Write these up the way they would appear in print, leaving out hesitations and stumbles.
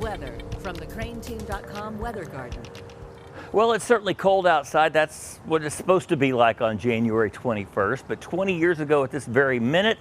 Weather from the CraneTeam.com Weather Garden. Well, it's certainly cold outside. That's what it's supposed to be like on January 21st. But 20 years ago at this very minute,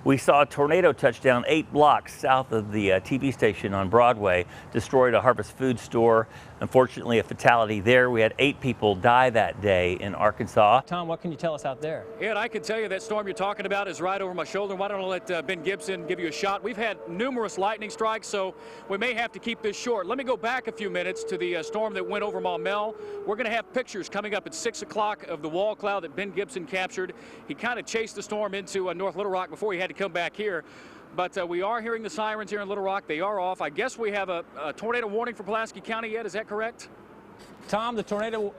we saw a tornado touch down 8 blocks south of the TV station on Broadway, destroyed a Harvest Food store. Unfortunately, a fatality there. We had 8 people die that day in Arkansas. Tom, what can you tell us out there? Ed, I can tell you that storm you're talking about is right over my shoulder. Why don't I let Ben Gibson give you a shot? We've had numerous lightning strikes, so we may have to keep this short. Let me go back a few minutes to the storm that went over Maumelle. We're going to have pictures coming up at 6 o'clock of the wall cloud that Ben Gibson captured. He kind of chased the storm into North Little Rock before he had to come back here. But we are hearing the sirens here in Little Rock. They are off. I guess we have a tornado warning for Pulaski County yet. Is that correct? Tom, the tornado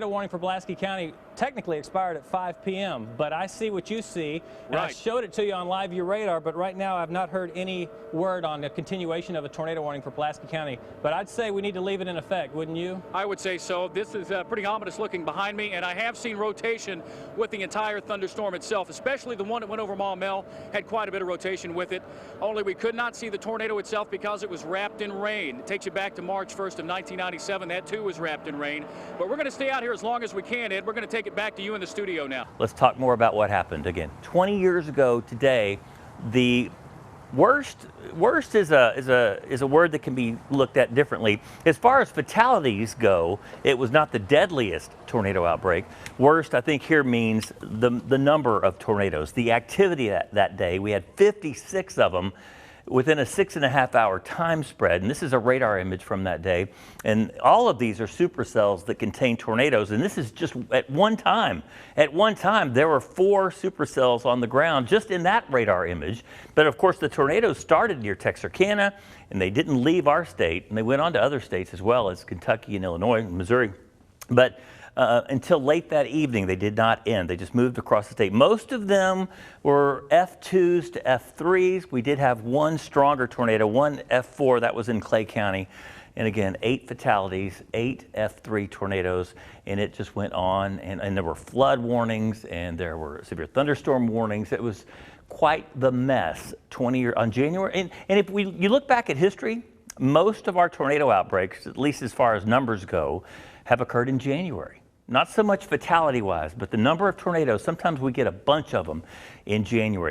warning for Pulaski County technically expired at 5 p.m., but I see what you see. And I showed it to you on Live View Radar, but right now I've not heard any word on the continuation of a tornado warning for Pulaski County. But I'd say we need to leave it in effect, wouldn't you? I would say so. This is pretty ominous looking behind me, and I have seen rotation with the entire thunderstorm itself, especially the one that went over Maumelle had quite a bit of rotation with it. Only we could not see the tornado itself because it was wrapped in rain. It takes you back to March 1st of 1997. That too was wrapped in rain. But we're going to stay out here as long as we can, Ed. We're going to take it back to you in the studio now. Let's talk more about what happened. Again, 20 years ago today, the worst is a word that can be looked at differently. As far as fatalities go, it was not the deadliest tornado outbreak. Worst, I think, here means the number of tornadoes, the activity that day. We had 56 of them within a 6.5-hour time spread, and this is a radar image from that day. And all of these are supercells that contain tornadoes, and this is just at one time. At one time, there were 4 supercells on the ground just in that radar image. But of course, the tornadoes started near Texarkana, and they didn't leave our state, and they went on to other states as well as Kentucky and Illinois and Missouri. But until late that evening, they did not end. They just moved across the state. Most of them were F2s to F3s. We did have one stronger tornado, one F4, that was in Clay County. And again, 8 fatalities, 8 F3 tornadoes, and it just went on. And there were flood warnings, and there were severe thunderstorm warnings. It was quite the mess on January. And if you look back at history, most of our tornado outbreaks, at least as far as numbers go, have occurred in January. Not so much fatality-wise, but the number of tornadoes, sometimes we get a bunch of them in January.